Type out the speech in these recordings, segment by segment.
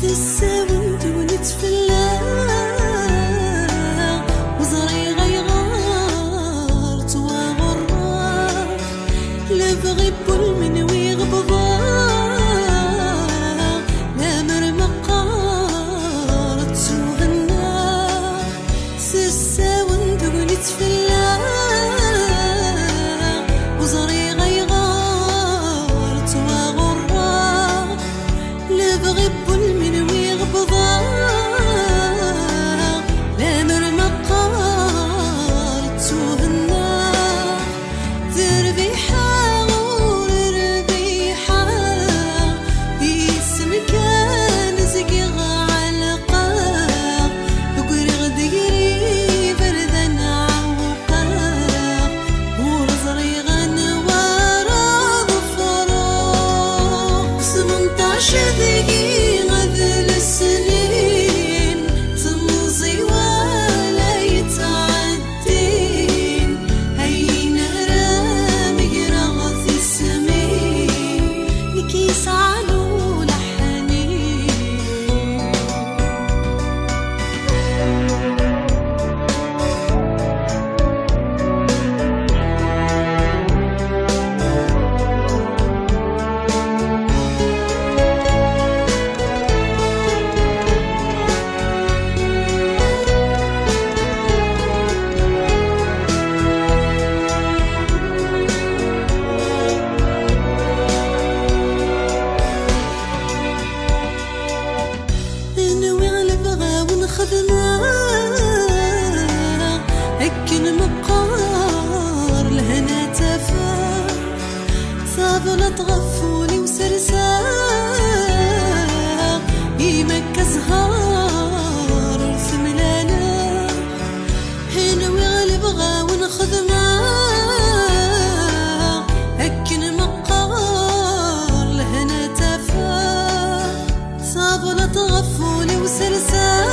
تساوند ونتفلا وزري غيغار تواغرا لبغي بول من ويغبضا لامر مقار تسوغنا تساوند ونتفلا وزري غيغار تواغرا لبغي بول من ويغبضا لامر مقار تسوغنا ذربيحة لكن مقار لهنا تفا ثابلة تغفولي وسرساق يمكة زهار ثملانا هنا ويغلب غا ونخذ معاه لكن مقار لهنا تفا ثابلة تغفولي وسرساق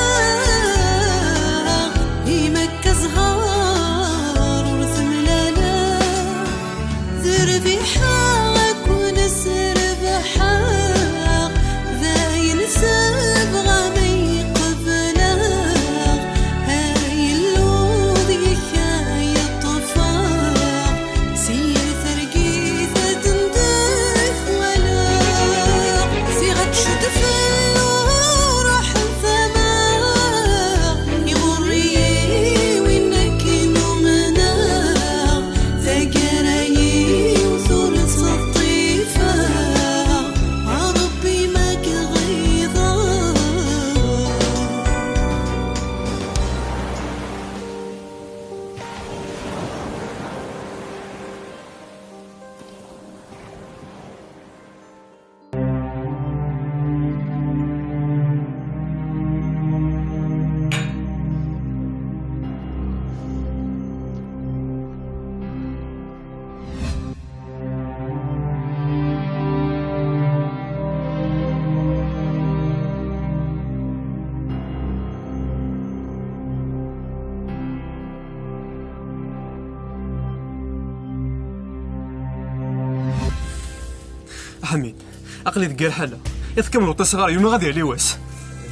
حميد عقلي ذكر الحالة يتكملوا تصغار يوم غادي عليه واس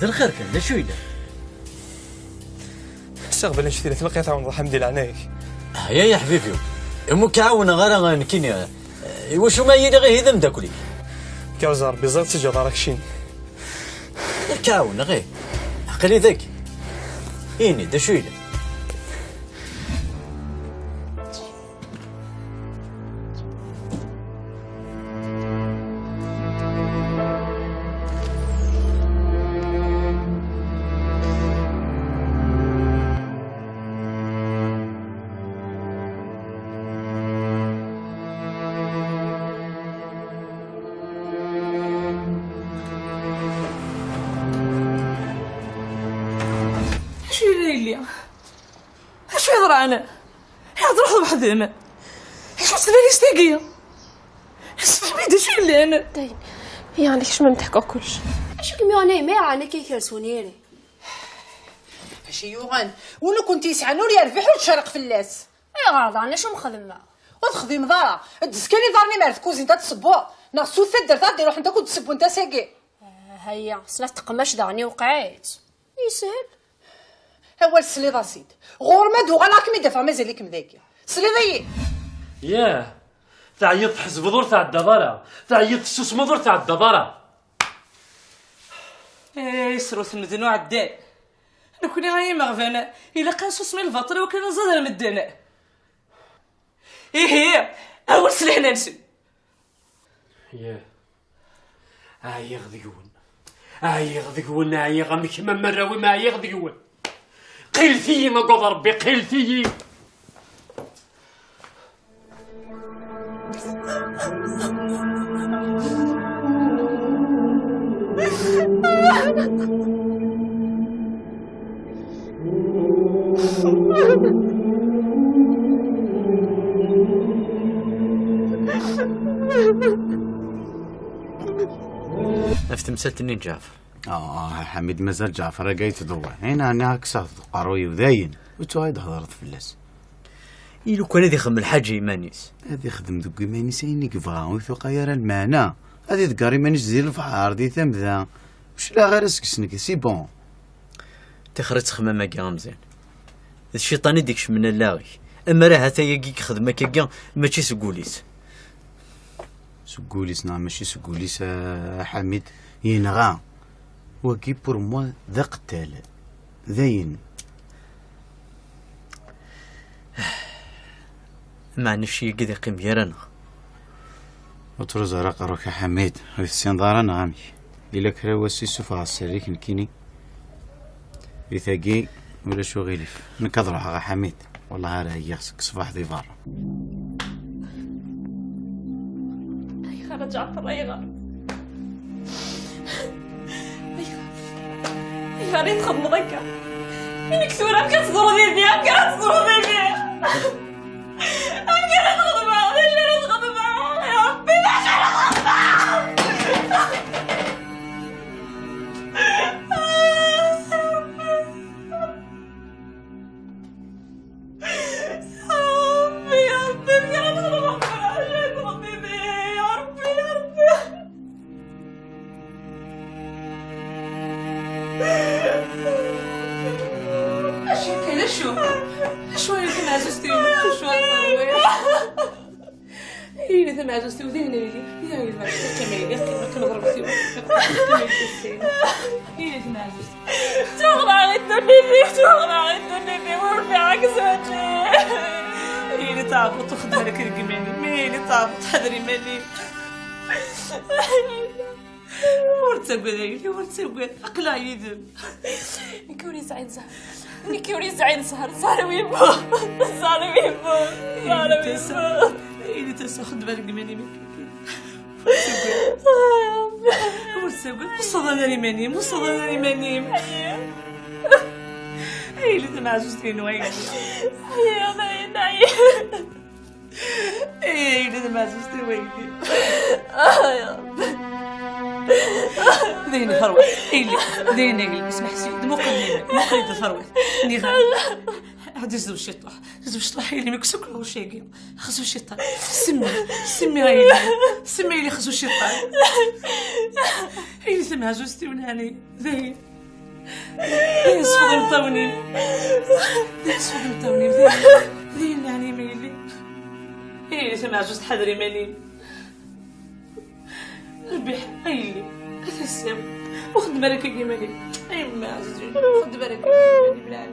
ذا الخير كان لا شويه استقبل نشتي لك لقيت عون حمدي لعناك يا حبيبي امك عاون غير نكيني واش ما يدي غير هذا مداكلي كاوزار بزاف تجي دارك شين كاون غير عقلي ذاك إني دا شويه اش يهضر انا يهضر واحد وحدنا اش تبالي استاقيه اسفحي شي اللي انا داين يعني كاش ما نضحكوا كلشي اش كميوني ما انا كيكرسونيري شي يوغان ولا كنتي يسعنوا لي ربح وتشرق في اللاس اي غلط انا شو مخدمه وتخدم دارا تسكني دارني مارت كوزين تتصبوا ناقصو ثدر تديرو حنا كنت تسبوا انت ساكي هيا سلا تقماش داغني وقعيت يسهل. هو السليضه سيد غور ما دوغ راك مي دافع مازال لك مذاكر سليضه. ياه تعيط حزب دور تاع الدبارة، تعيط السوس مدور تاع الدبارة. سروت المدنو عدان. انا كوني غاية مغفانة الا كان سوس من الفطر وكان زاد المدنة. هي اول سلحنا نسي. ياه غذيون غذيون غمك ما مراوي ما غذيون. قيل فيي ما قضى ربي قيل فيي. في تمثال تنين جعفر. حميد مازال جعفر جاي تدور هنا انا هكسا قروي وذاين وتوايد هضرت فلاس. إلو كان هذي يخدم الحاج إيمانيس هذي يخدم دوك إيمانيس عيني كفغا ويفوق غير المعنى. هذي ذكر إيمانيس زي الفحار دي ثمذا وش لا غير اسكسنك سي بون. تخرج تخمم ماكي مزيان. الشيطان يديكش من اللاغي اما راه حتى يجيك خدمه كاكا ماشي سكوليس. سكوليس نعم ماشي سكوليس حميد ينغا وكي بور موا ذا قتال ذاين. ما نفشي كذا قيم يرانا وترز راق روك حميد في السنظارة عامي إلا كرا واسي سوفا السريك نكيني بثاقي ولا شو غيلف نكضرو حقا حميد والله راه يخسك صباح ذي برا. اي خرج جعفر اي غار اي غار يتخدم ضكا مين كثورة كتصدرو ديالني هكا تصدرو ديالني ورتسوي اقلع يدم نكوني سعيد زهر نكوني سعيد زهر ويبو إلي تسخد بالك ماني ورتسوي وصدنا مانيم إلي تمعجوز كاين وين إلي تمعجوز كاين وين ذيني ثروة ذيني اسمح سيد مو قليل ثروة نيغا هادي زوج الشطوح اللي مكسوك له شيقي خصو الشيطان سمي اللي خصو الشيطان اللي سمها زوجتي وناني ذين يصفض مطوني ذين يعني ميلي اللي سمها زوجت حذري ماني ربي حيلي أتسم وخد بالك كيماني أي ما عزيزي خد بالك كيماني بلا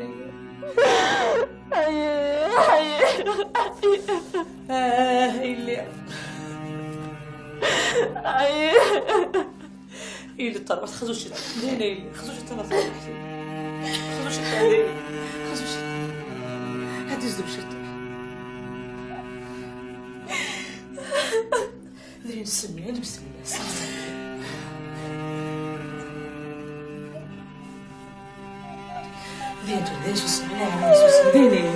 إلي طربت خذوا شتا دينا إلي خذوا شتا نصر حسين خذوا شتا دينا خذوا شتا هادي زدو شتا دينا نسمي أنا بسم الله دينا شو اسمها دينا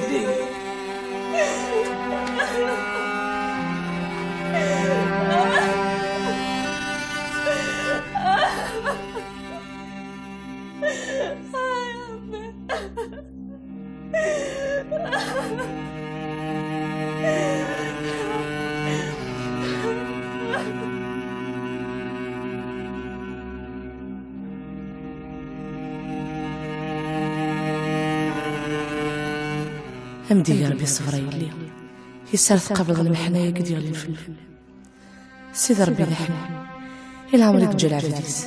امدي يا ربي الصبر يلي يسال قبل المحنايا ديال الفنان سيدي ربي نحن الى عمرك جال عفيس.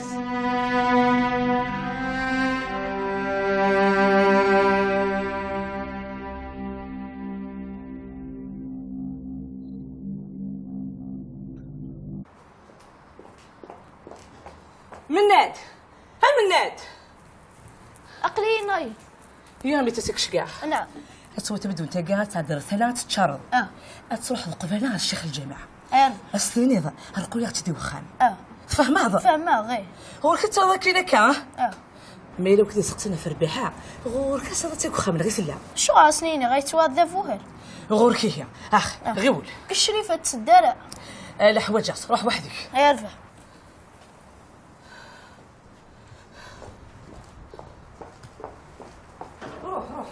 مناد مناد أقليني يا مي تسكش كاع نعم تسوي تبدو انت كاع تعذر 3 شهور تروح القبله على الشيخ الجامعه السنين القولي تدي وخان فاهمه هذا فاهمه غير هو كنت كاينه كاع مي لو كنتي سقسينا في الربيعه غور كاسه تيك وخامنا غير سلا شو سنيني غيتوظفوا هير غور كي هي غير ول الشريفه تسداله لا حواجات روح وحدك يرفع روح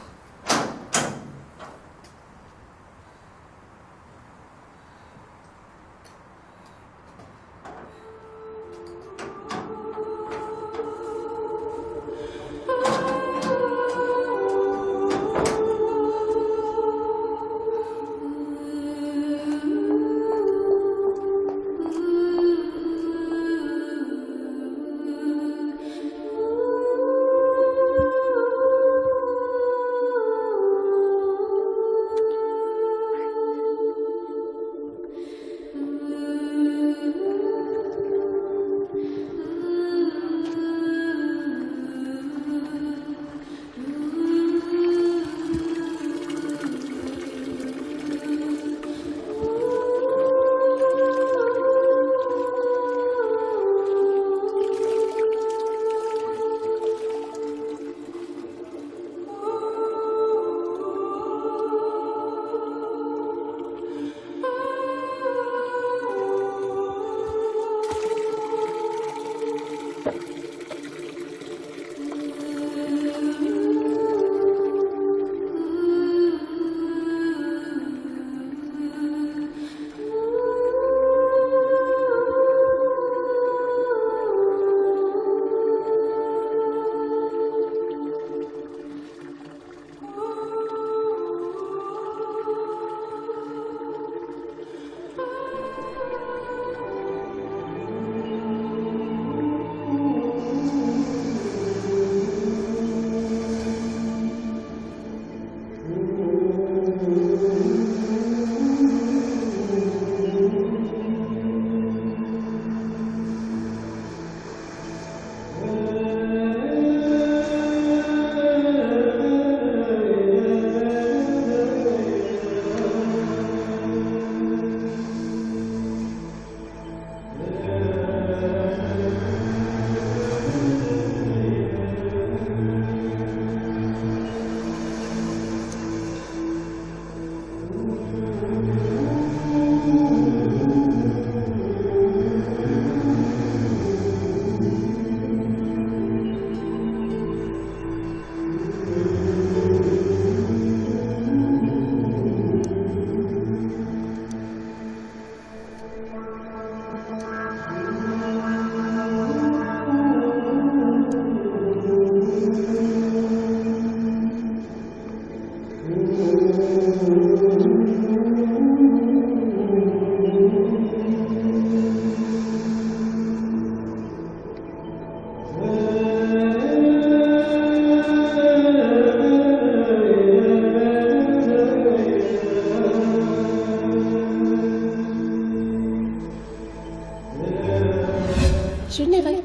شنو غير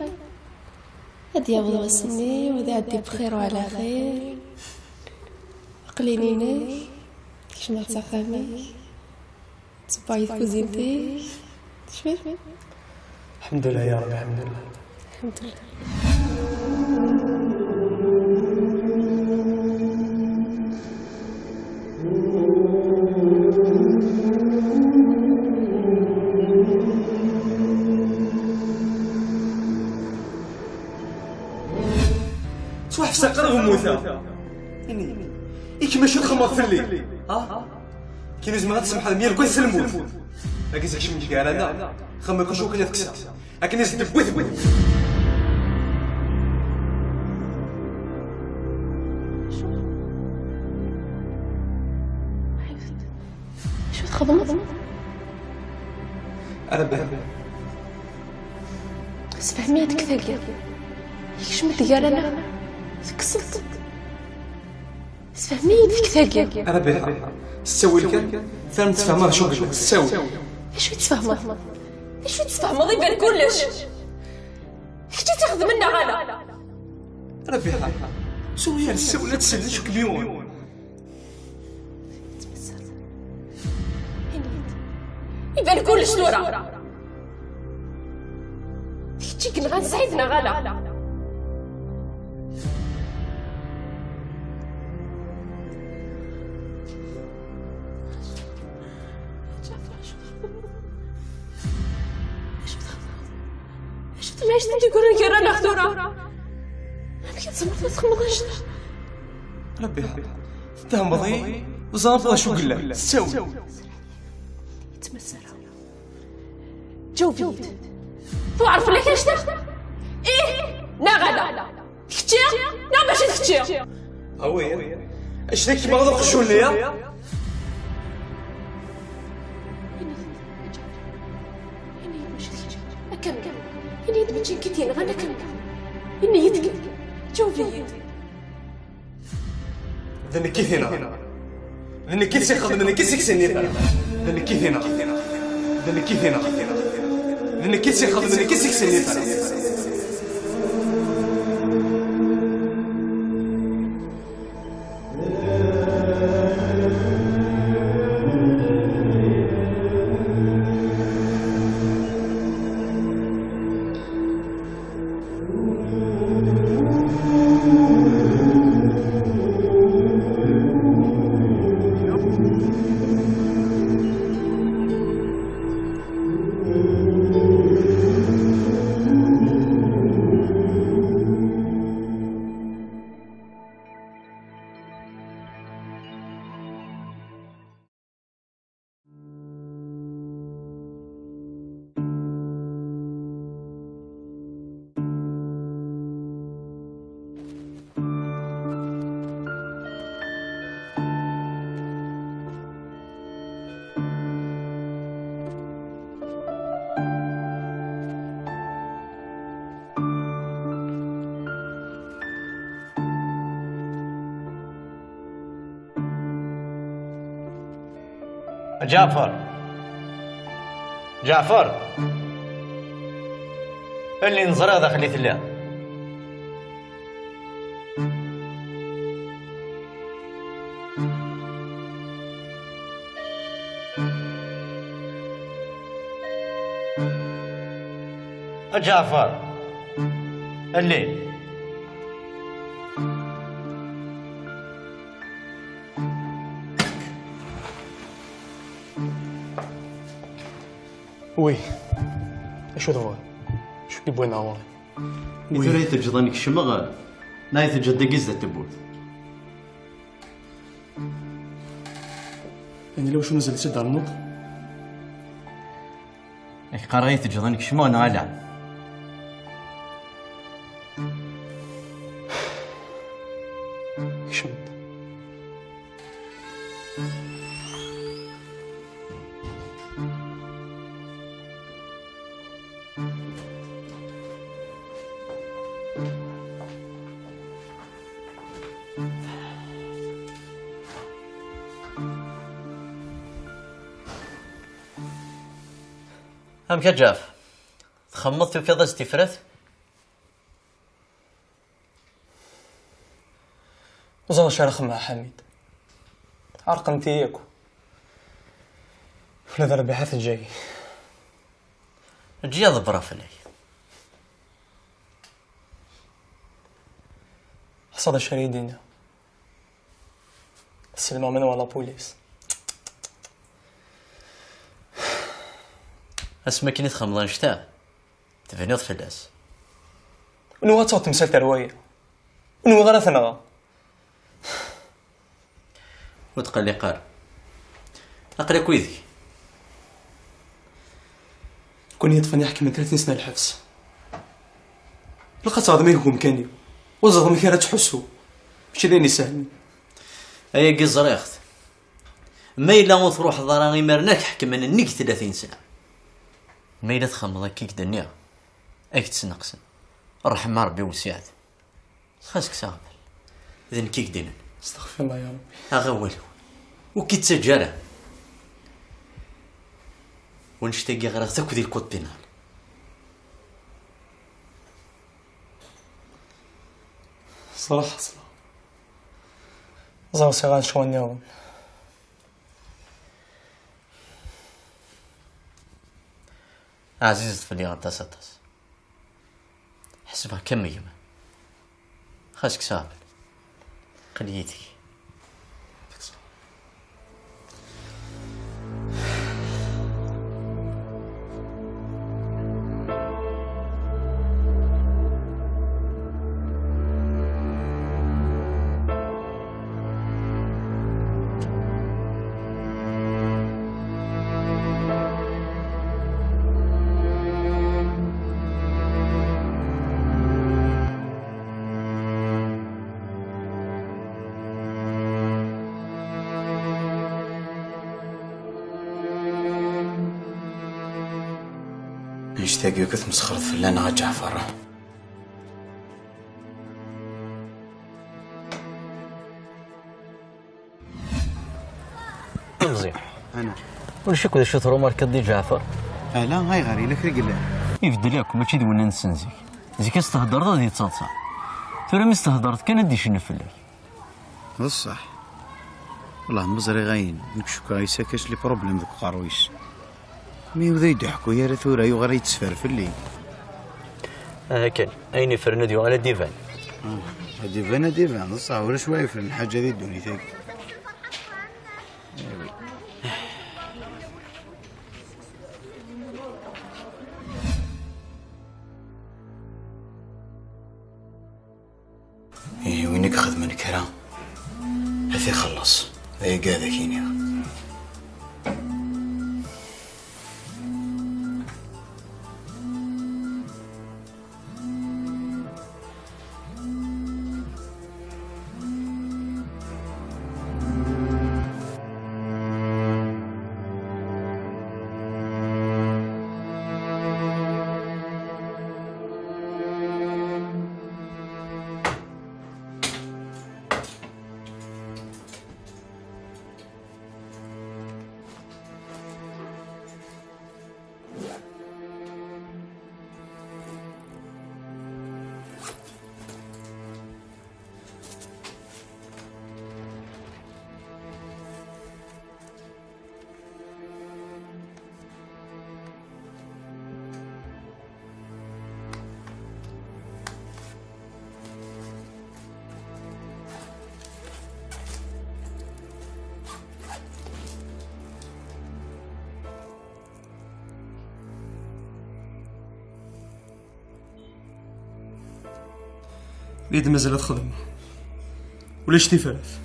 هادي يبغوا السني وذا عدي بخير وعلى خير قليليني كيش ما تسافرني تبعي كوزينتي شوي الحمد لله يا رب الحمد لله الحمد لله. صح في سقر غموثا إيك ماشي تخمر في الليل كي لازم غتسمح هذا ميال كل سلموت لكن زاكش من كاع انا خمر كل شو كنا تكسا لكن نزيد بوث تخدمض انا بها سفهمي هاديك ثاقيا يكش مديال انا تكسلت سفهمي ديك ثاقيا انا بها تساوي لك فهم تفهم شو قلت لك تساوي اش تفهمض ايش تفهمض يبان كلش كنتي تاخذ منا غلا انا بها شو هي السوله تسلش كليون يبان كلش نورا كنتي كنا غنسعدنا غلا علاش تقول لك رانا خضورة ما كنتسمع تخمضش انا بها تهمضي وزنفض شو قل لك تساوي تمسرها جاوبي تعرف لك اش تاخذ ايه نا غدا ختي نا ماشي ختي اوي اش ذاك ما غادي نخشوا ليا كم إني يدمجين كتير غانا كم إني يدك جوفي ذنك كيف هنا ذنك كيف سيخدم ذنك كيف سيكسني ذنك كيف هنا ذنك كيف هنا ذنك كيف سيخدم ذنك كيف سيكسني جعفر اللي نظر هذا خليت له جعفر اللي وي اشو ذا شو يبغى ناوي إذا ريت الجضانك شمغ نايت الجدة قزة تبوت يعني لو شو نزل سد على النط قريت الجضانك شمغ نالع شمت هم كجاف تخمضت في ضز تفرث وزال شارخ مع حميد عرق انت ياكو ولا ذا ربيعات الجاي جي ضبرا فلي حصاد الشريدين السلمة من ولا بوليس اسمع كني تخمضان شتا تفنيض فلاس ونو غاتو تمثال تروية ونو غير ثنغا وتقال لي قال اقرا كويذي كون يدفن يحكي من 30 سنة الحبس لقات هذا ما يكون مكاني وزغ من كانت تحسو ماشي لاني ساهلني ايا قي زريخت ما إلا تروح ضرا مرناك حكمنا نيك 30 ساعة. ما إلا تخمض كيك دنيا اك تسنقسن الرحمة ربي وسعد خاصك تغفل إذن كيك دينا. استغفر الله يا ربي. أغول وكي تسجره ونشتاقي غير تاكو ديال الكوت دينار. صراحة زاو سيغان شوان يوم عزيزة فلي غطاس حسبها كم يما خاصك صابر قليتي. نشتاق يوكث مسخرت فلان غا جعفر. مزيان انا وش كذا شو ثرو ماركت دي جعفر. لا هاي غاري لك رجل يفدل لك ماشي دونا نسنزيك زيك استهدرت غادي تصاصا ترى مستهدرت كان دي شنو فلك بصح والله مزري غاين نكشك غايسا كاش لي بروبليم ذوك قارويش مي وذا يضحكوا يا ثورة يغري يتسفر في الليل. كان ايني فرنديو على ديفان. ديفان بصح ولا شويه في الحاجه ذي الدنيا تاعك. وينك خدمة نكرة هذي خلص هذي قاعدة كينيا. ليد مازال تخدم ولا شتي فارس.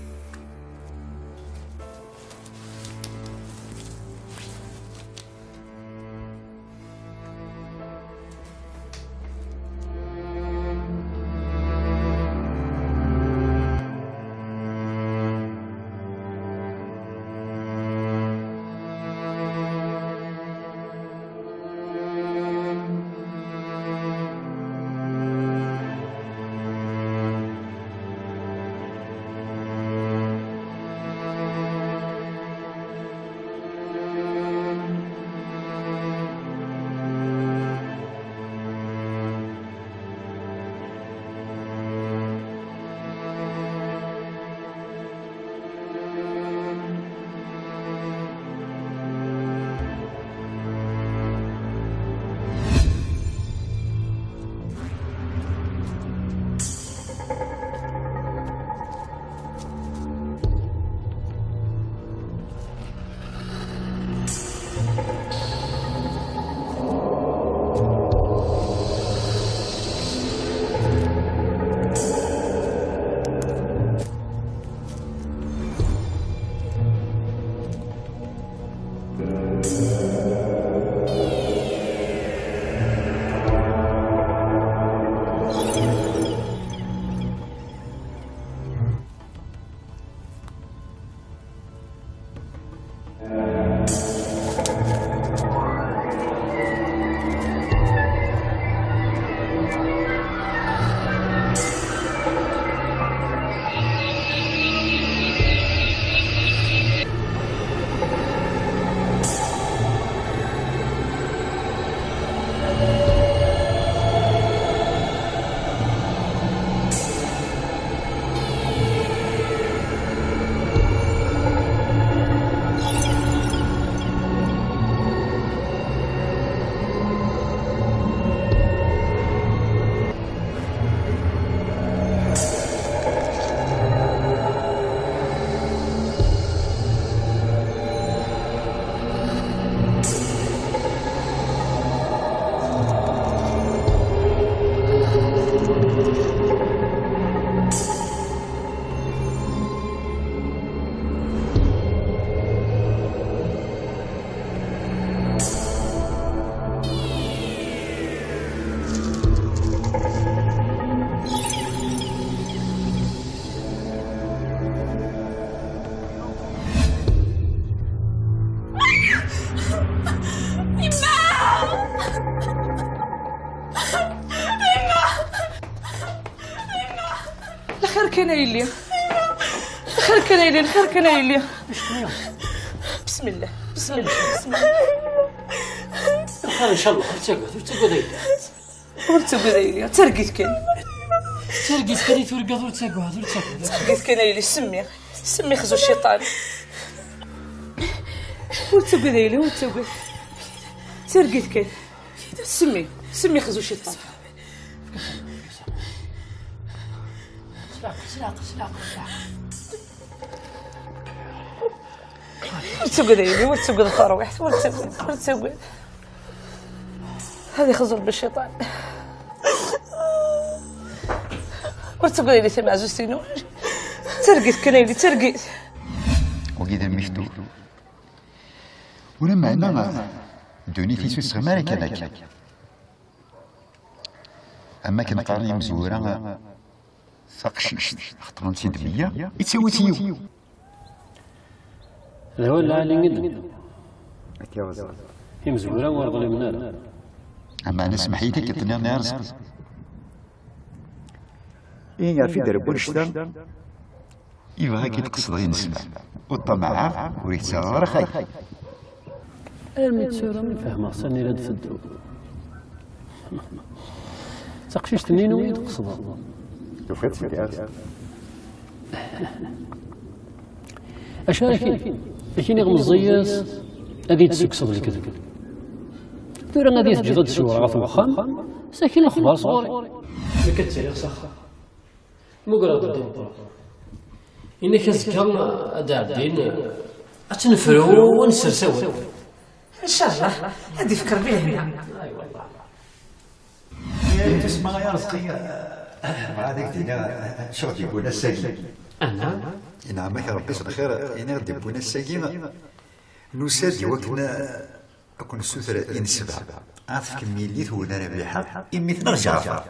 الخير كان يلي الخير كان يلي الخير كان يلي. بسم الله بسم الله بسم الله. الخير ان شاء الله. ترقد يلي ترقيت كان ترقد ترقيت كان يلي. سمي خزو الشيطان. وترقد يلي وترقد ترقيت كان. سمي خزو الشيطان. ورتقد يلي ورتقد الخرويح ورتقد. هذه خزر بالشيطان. ورتقد يلي تبع زوجتينو. ترقيت كنيلي ترقيت. وكذا مشتو ولما أنا دوني في سوس غمارة كذاك أما كان قارني مزورة ساقشيش خطرون سيدمية يتسوي تيو لا ولا اللي قد هي مزورة وارض من نار. أما أنا سمحيتك يطلع نار رزق إيه في درب ونشتا يبغى كي تقصد غير نسمع والطمع وريت سرارة خاي المتسورة من فهمها خصني راد فدو تقشيش تنين وين تقصدها وفات سيدي أشاركين لكن يغم الزياس هذه تسكسب الكذب دورا غادي تجي تسوى غا في الوخام ساكن الخبار صغاري ما كتسير سخا مقرا الدور إنك كذكر أدابين أتنفرو ونسرسو ان شاء الله هذه فكر بها هنا. تسمع يا رزقي هذيك دينا شو يقول الساقي أنا نعم يا ربي الخير انا غادي يبونا الساقي نسادي وكنا اكون السوثرة انسبع عارف كمية اللي ثونا ربيحة امي نرجع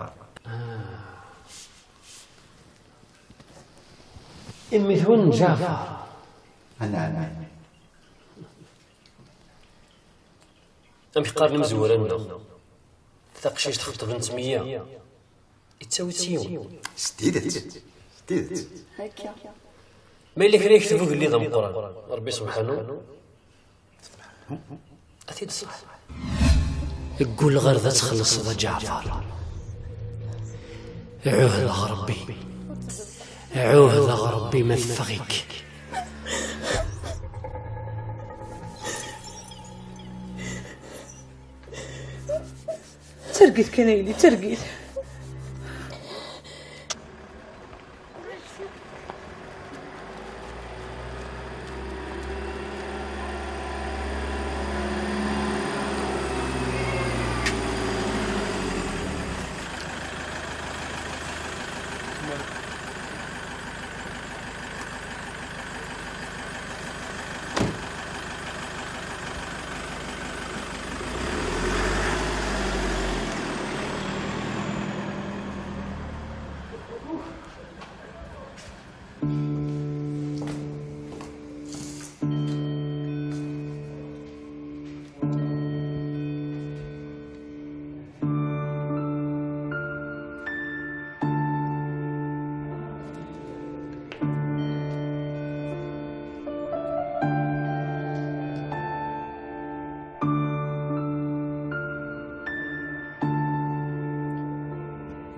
إمي ثون جعفر انا أم قارن مزورة لنا تقشيش تخبط بنت مية يتساوي تسيو سديدت ما إلا كان يكتبوه اللي ضم القرآن ربي سبحانه أثيد صح يقول غير ذا تخلص ذا جعفر عوه ذا غربي عوه ذا غربي مثغيك ترقيت كنيلي ترقيت.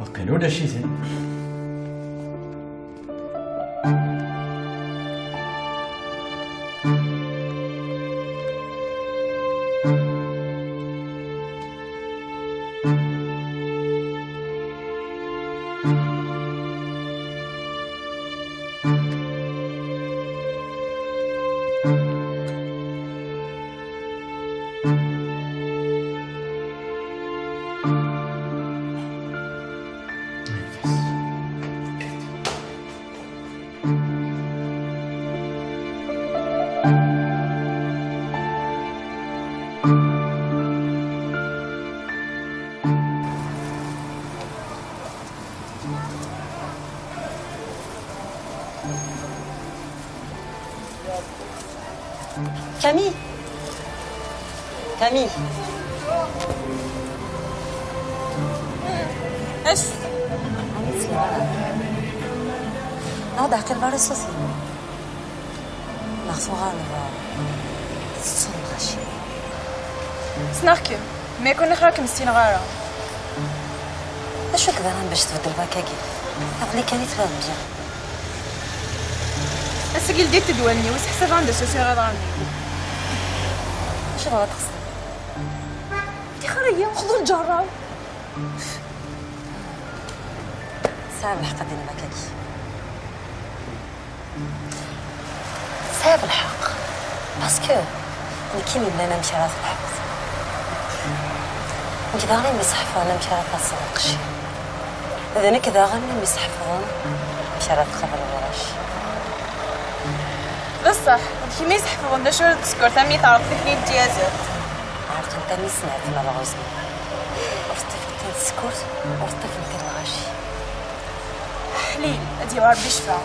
وقيلونا شي ثاني Camille Camille ايش هذا عقل باري صوصي ناخذ غالبا تصل غاشي سناكي ما يكون خاك مستين غارة اشو كذا باش تبدل باكاكي عقلي كان يتفهم بيان السجل ديك تدولني وسحسب عند السوسي غضاني شو بغا تقصد دي خريه وخذوا الجرة صعب الحق ديال باكاكي صعب الحق باسكو كيما بلا نمشي على الحق كذا غني مسحفة انا مشي على الصدقشي اذا انا كذا غني مسحفة مشي على الخبر الوراش بصح كي ما يسحفوا عندنا شو تسكر ثمي تعرف فيك الجيازات عرفت انت مي سمعت ما بغوزني ورطفت السكوت ورطفت الغاشي حليل ادي وعرب يشفع